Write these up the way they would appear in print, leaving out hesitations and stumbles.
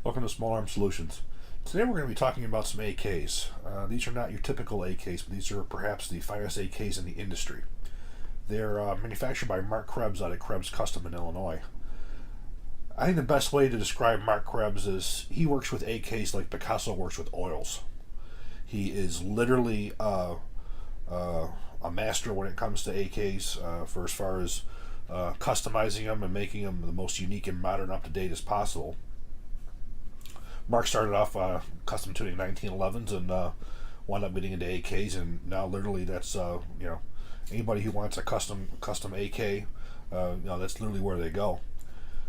Welcome to Small Arms Solutions. Today we're going to be talking about some AKs. These are not your typical AKs, but these are perhaps the finest AKs in the industry. They're manufactured by Mark Krebs out of Krebs Custom in Illinois. I think the best way to describe Mark Krebs is he works with AKs like Picasso works with oils. He is literally a master when it comes to AKs for as far as customizing them and making them the most unique and modern up-to-date as possible. Mark started off custom tuning 1911s and wound up getting into AKs, and now literally that's anybody who wants a custom AK, that's literally where they go.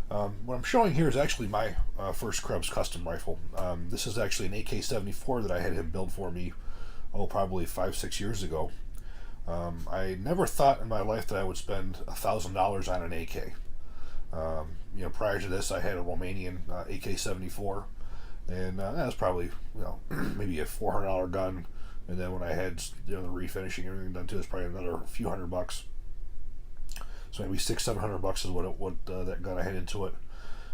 What I'm showing here is actually my first Krebs custom rifle. This is actually an AK-74 that I had him build for me, probably 5-6 years ago. I never thought in my life that I would spend $1,000 on an AK. Prior to this, I had a Romanian AK-74. And that was probably, maybe a $400 gun. And then when I had, the refinishing, everything done to it, it's probably another few $100. So maybe $600-700 is what that gun I had into it.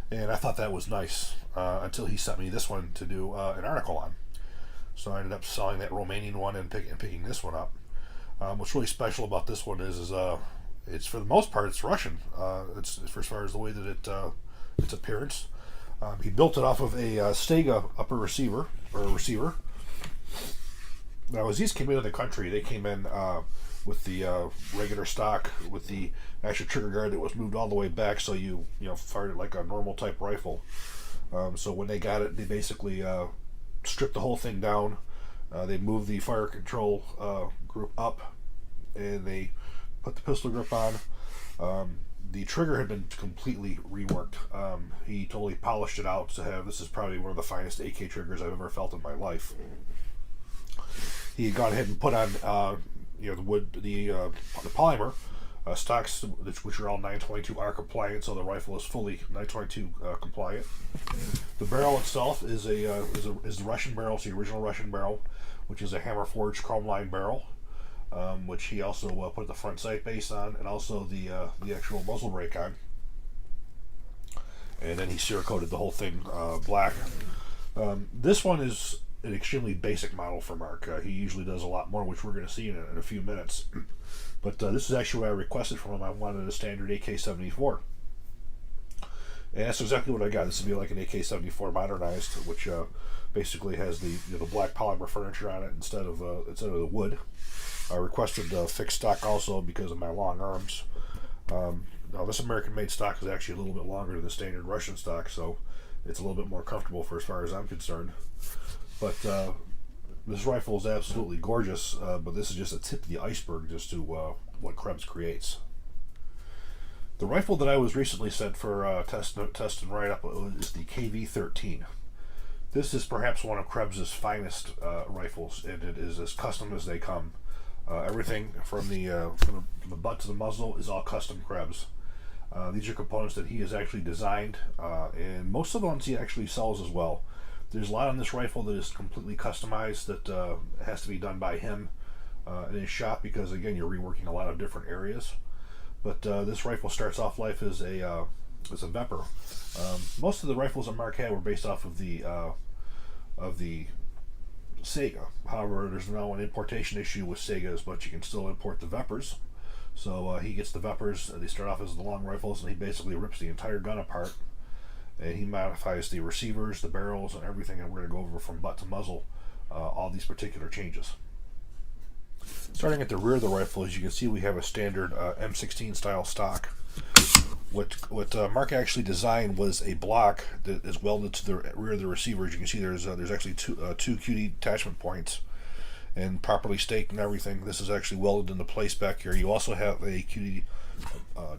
And I thought that was nice until he sent me this one to do an article on. So I ended up selling that Romanian one and picking this one up. What's really special about this one is it's, for the most part, it's Russian. It's as far as the way that its appearance. He built it off of a Stega upper receiver. Now, as these came into the country, they came in with the regular stock with the actual trigger guard that was moved all the way back, so you fired it like a normal type rifle. So when they got it, they basically stripped the whole thing down. They moved the fire control group up, and they put the pistol grip on. The trigger had been completely reworked. He totally polished it out to have, this is probably one of the finest AK triggers I've ever felt in my life. He had gone ahead and put on the wood, the polymer stocks, which are all 922R compliant, so the rifle is fully 922 compliant. The barrel itself is the Russian barrel, it's the original Russian barrel, which is a hammer forged chrome line barrel. Which he also put the front sight base on, and also the actual muzzle brake on. And then he Cerakoted the whole thing black. This one is an extremely basic model for Mark. He usually does a lot more, which we're going to see in a few minutes. But this is actually what I requested from him. I wanted a standard AK-74. And that's exactly what I got. This would be like an AK-74 modernized, which basically has the black polymer furniture on it instead of the wood. I requested fixed stock also because of my long arms. Now this American-made stock is actually a little bit longer than the standard Russian stock, so it's a little bit more comfortable for as far as I'm concerned. But this rifle is absolutely gorgeous, but this is just a tip of the iceberg just to what Krebs creates. The rifle that I was recently sent for test and write-up is the KV13. This is perhaps one of Krebs' finest rifles, and it is as custom as they come. Everything from the butt to the muzzle is all custom Krebs. These are components that he has actually designed, and most of the ones he actually sells as well. There's a lot on this rifle that is completely customized that has to be done by him in his shop, because again, you're reworking a lot of different areas. But this rifle starts off life as a Vepr. Most of the rifles that Mark had were based off of the Sega. However, there's now an importation issue with Segas, but you can still import the Veprs. So he gets the Veprs. They start off as the long rifles, and he basically rips the entire gun apart, and he modifies the receivers, the barrels, and everything. And we're going to go over from butt to muzzle all these particular changes. Starting at the rear of the rifle, as you can see, we have a standard M16 style stock. What Mark actually designed was a block that is welded to the rear of the receiver. As you can see, there's actually two QD attachment points, and properly staked and everything. This is actually welded into place back here. You also have a QD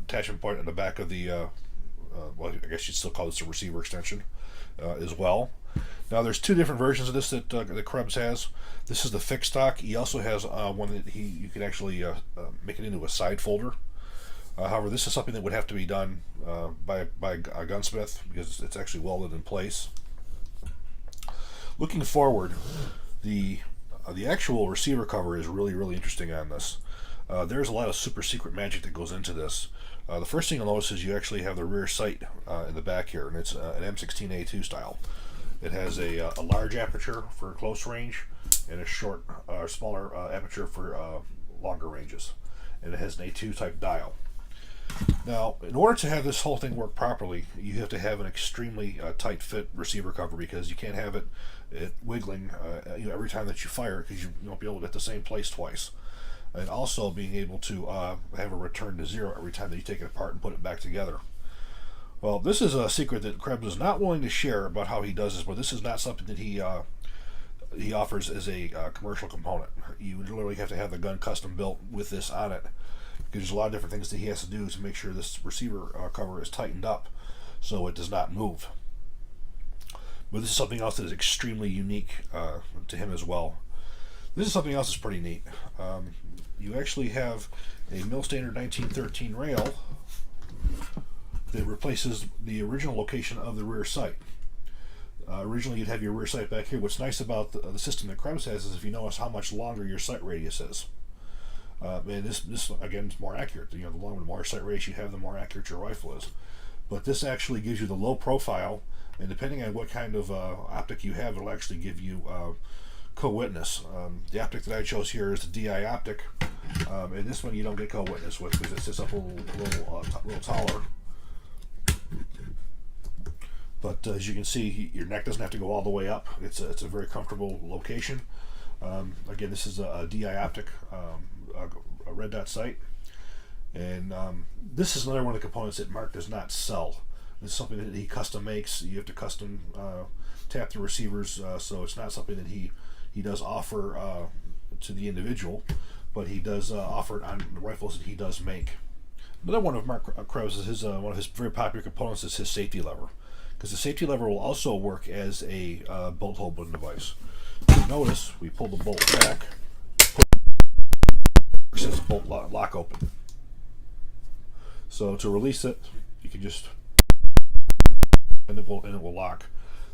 attachment point in the back of the well, I guess you'd still call this a receiver extension as well. Now there's two different versions of this that Krebs has. This is the fixed stock. He also has one that you can actually make it into a side folder. However, this is something that would have to be done by a gunsmith because it's actually welded in place. Looking forward, the actual receiver cover is really interesting on this. There's a lot of super secret magic that goes into this. The first thing you'll notice is you actually have the rear sight in the back here, and it's an M16A2 style. It has a large aperture for close range and a short, smaller aperture for longer ranges. And it has an A2 type dial. Now, in order to have this whole thing work properly, you have to have an extremely tight fit receiver cover, because you can't have it wiggling every time that you fire it, because you won't be able to hit the same place twice. And also being able to have a return to zero every time that you take it apart and put it back together. Well, this is a secret that Krebs is not willing to share about how he does this, but this is not something that he offers as a commercial component. You literally have to have the gun custom built with this on it, because there's a lot of different things that he has to do to make sure this receiver cover is tightened up so it does not move. But this is something else that is extremely unique to him as well. This is something else that's pretty neat. You actually have a mill standard 1913 rail that replaces the original location of the rear sight. Originally you'd have your rear sight back here. What's nice about the system that Krebs has is, if you notice how much longer your sight radius is. And this again is more accurate. The longer, the more sight radius you have, the more accurate your rifle is. But this actually gives you the low profile, and depending on what kind of optic you have, it'll actually give you co-witness. The optic that I chose here is the DI optic, and this one you don't get co-witness with, because it sits up a little taller. But as you can see, your neck doesn't have to go all the way up. It's a very comfortable location. Again, this is a DI optic, a red dot sight, and this is another one of the components that Mark does not sell. It's something that he custom makes. You have to custom tap the receivers, so it's not something that he does offer to the individual, but he does offer it on the rifles that he does make. Another one of Mark Krebs is one of his very popular components is his safety lever, because the safety lever will also work as a bolt opening device. If you notice, we pull the bolt back, since the bolt lock open. So to release it, you can just, and it will lock.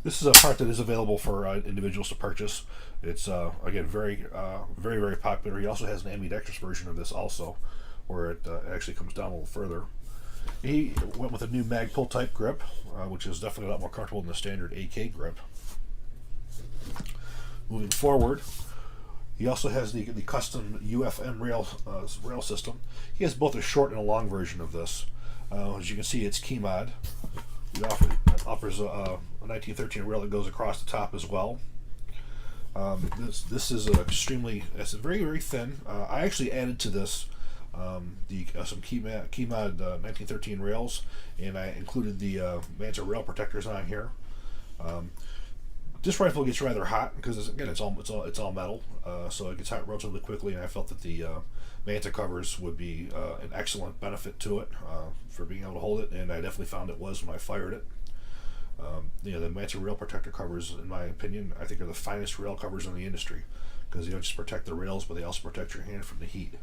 This is a part that is available for individuals to purchase. It's again very very popular. He also has an ambidextrous version of this also, where it actually comes down a little further. He went with a new mag pull type grip, which is definitely a lot more comfortable than the standard AK grip. Moving forward, he also has the custom UFM rail system. He has both a short and a long version of this. As you can see, it's key mod. It offers a 1913 rail that goes across the top as well. This is it's very very thin. I actually added to this some key mod 1913 rails, and I included the Manta rail protectors on here. This rifle gets rather hot because again it's all metal, so it gets hot relatively quickly, and I felt that the Manta covers would be an excellent benefit to it for being able to hold it, and I definitely found it was when I fired it. The Manta rail protector covers, in my opinion, I think are the finest rail covers in the industry, because they don't just protect the rails, but they also protect your hand from the heat.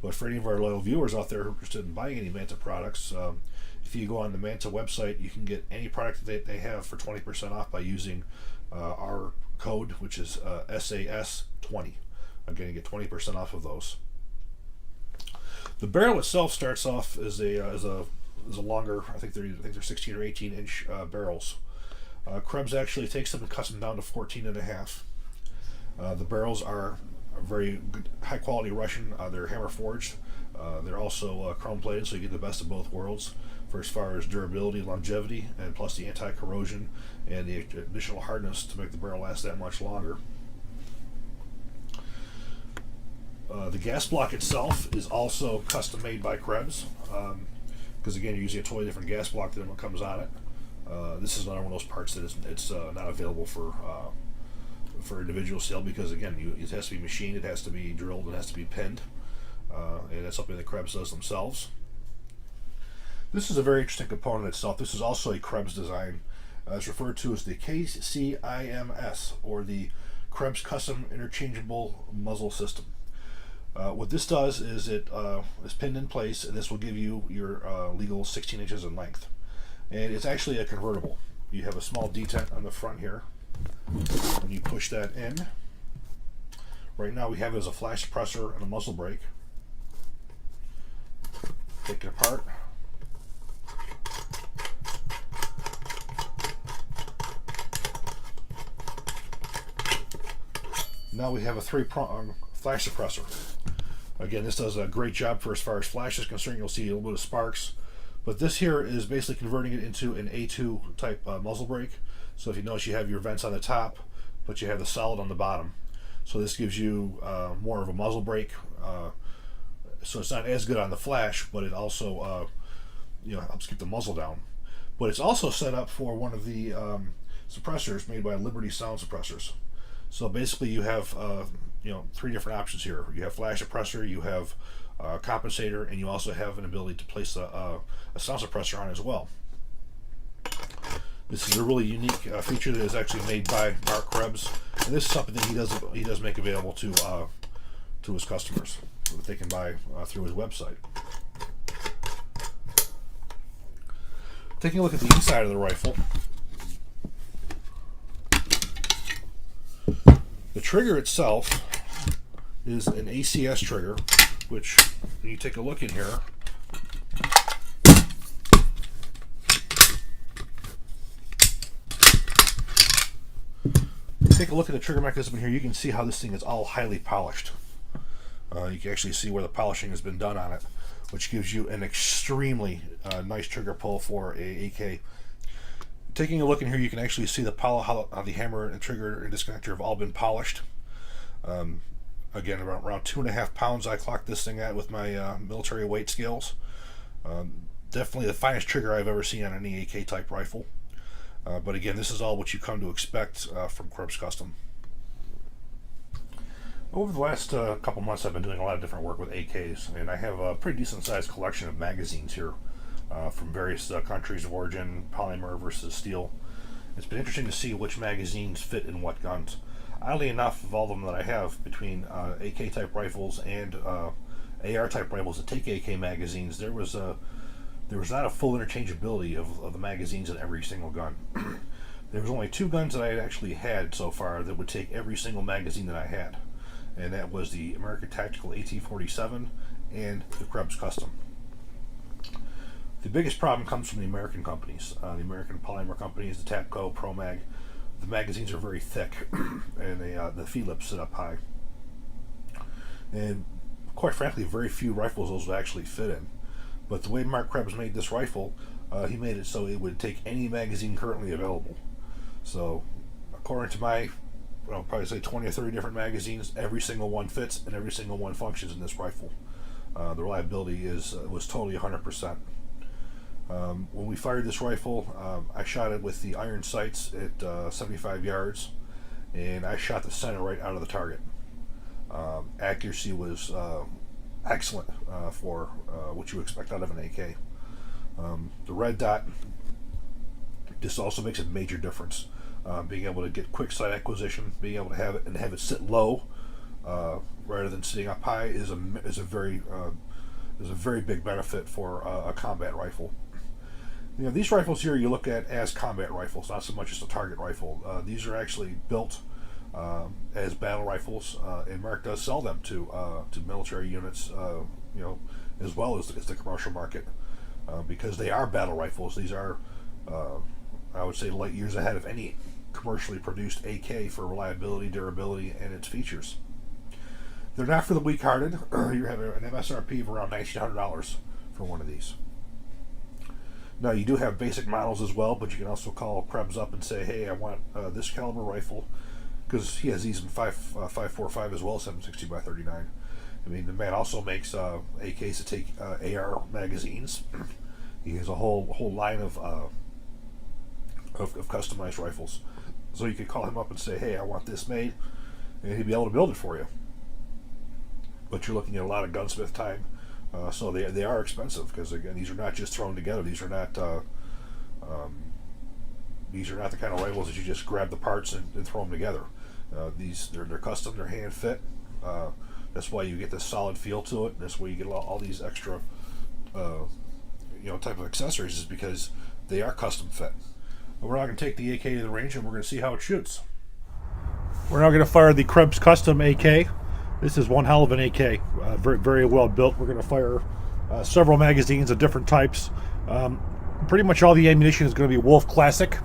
But for any of our loyal viewers out there who are interested in buying any Manta products, if you go on the Manta website, you can get any product that they have for 20% off by using our code, which is SAS20. Again, you get 20% off of those. The barrel itself starts off as a longer, I think they're 16 or 18 inch barrels. Krebs actually takes them and cuts them down to 14 and a half. The barrels are very good, high quality Russian. They're hammer forged. They're also chrome plated, so you get the best of both worlds for as far as durability, longevity, and plus the anti-corrosion and the additional hardness to make the barrel last that much longer. The gas block itself is also custom made by Krebs, because again you're using a totally different gas block than what comes on it. This is another one of those parts that it's not available for individual sale, because again it has to be machined, it has to be drilled, it has to be pinned, and that's something that Krebs does themselves. This is a very interesting component itself. This is also a Krebs design. It's referred to as the KCIMS, or the Krebs Custom Interchangeable Muzzle System. What this does is it is pinned in place, and this will give you your legal 16 inches in length. And it's actually a convertible. You have a small detent on the front here. When you push that in, right now we have it as a flash suppressor and a muzzle brake. Take it apart. Now we have a 3-prong flash suppressor. Again, this does a great job for as far as flash is concerned. You'll see a little bit of sparks. But this here is basically converting it into an A2 type muzzle brake. So if you notice, you have your vents on the top, but you have the solid on the bottom. So this gives you more of a muzzle brake. So it's not as good on the flash, but it also helps keep the muzzle down. But it's also set up for one of the suppressors made by Liberty Sound Suppressors. So basically, you have 3 different options here. You have flash suppressor, you have compensator, and you also have an ability to place a sound suppressor on as well. This is a really unique feature that is actually made by Mark Krebs, and this is something that he does make available to his customers that they can buy through his website. Taking a look at the inside of the rifle, the trigger itself is an ACS trigger, which when you take a look in here, take a look at the trigger mechanism here, you can see how this thing is all highly polished. You can actually see where the polishing has been done on it, which gives you an extremely nice trigger pull for a AK. Taking a look in here, you can actually see how the hammer and trigger and disconnector have all been polished. Again, around 2.5 pounds I clocked this thing at with my military weight scales. Definitely the finest trigger I've ever seen on any AK type rifle. But again, this is all what you come to expect from Krebs Custom. Over the last couple months, I've been doing a lot of different work with AKs, and I have a pretty decent sized collection of magazines here from various countries of origin, polymer versus steel. It's been interesting to see which magazines fit in what guns. Oddly enough, of all of them that I have, between AK type rifles and AR type rifles that take AK magazines, there was not a full interchangeability of the magazines in every single gun. There was only 2 guns that I had actually had so far that would take every single magazine that I had, and that was the American Tactical AK47 and the Krebs Custom. The biggest problem comes from the American companies, the American polymer companies, the Tapco, ProMag. The magazines are very thick, and the feed lips sit up high. And quite frankly, very few rifles those would actually fit in. But the way Mark Krebs made this rifle, he made it so it would take any magazine currently available. So, according to my, I'll probably say 20 or 30 different magazines, every single one fits and every single one functions in this rifle. The reliability was totally 100%. When we fired this rifle, I shot it with the iron sights at 75 yards, and I shot the center right out of the target. Accuracy was excellent for what you expect out of an AK. The red dot just also makes a major difference. Being able to get quick sight acquisition, being able to have it sit low rather than sitting up high is a very big benefit for a combat rifle. These rifles here you look at as combat rifles, not so much as a target rifle. These are actually built as battle rifles, and Mark does sell them to military units, as well as the commercial market, because they are battle rifles. These are, I would say, light years ahead of any commercially produced AK for reliability, durability, and its features. They're not for the weak-hearted. You have an MSRP of around $1,900 for one of these. Now, you do have basic models as well, but you can also call Krebs up and say, hey, I want this caliber rifle, because he has these in 5.45 as well, 7.60 by 39. I mean, the man also makes AKs that take AR magazines. He has a whole line of customized rifles. So you could call him up and say, hey, I want this made, and he'd be able to build it for you. But you're looking at a lot of gunsmith time. So they are expensive, because again, these are not just thrown together. These are not the kind of rifles that you just grab the parts and throw them together. They're custom, they're hand fit. That's why you get this solid feel to it. That's why you get all these extra type of accessories, is because they are custom fit. We're now going to take the AK to the range and we're going to see how it shoots. We're now going to fire the Krebs Custom AK. This is one hell of an AK, very, very well built. We're going to fire several magazines of different types. Pretty much all the ammunition is going to be Wolf Classic.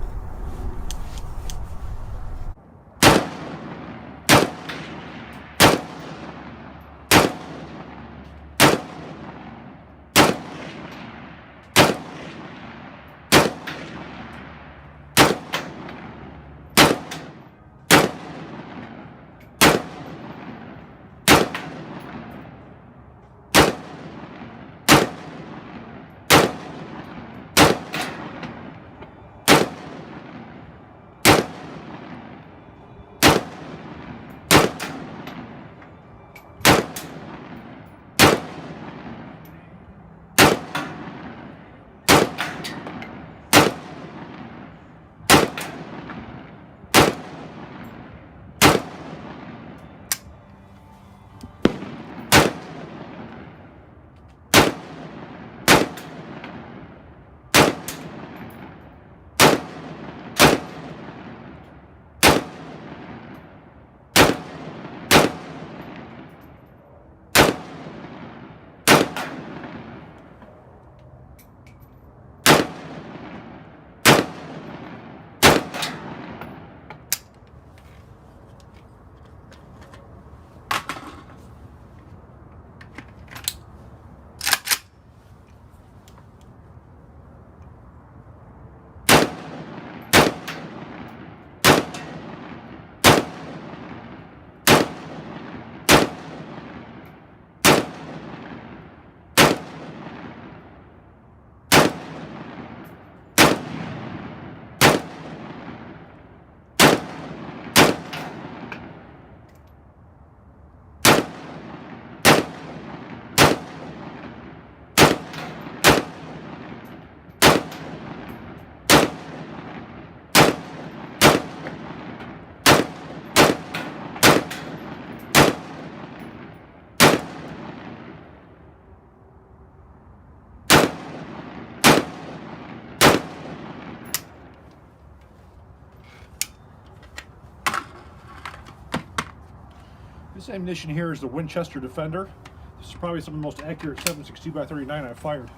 This ammunition here is the Winchester Defender. This is probably some of the most accurate 7.62x39 I've fired.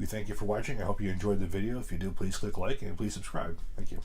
We thank you for watching. I hope you enjoyed the video. If you do, please click like and please subscribe. Thank you.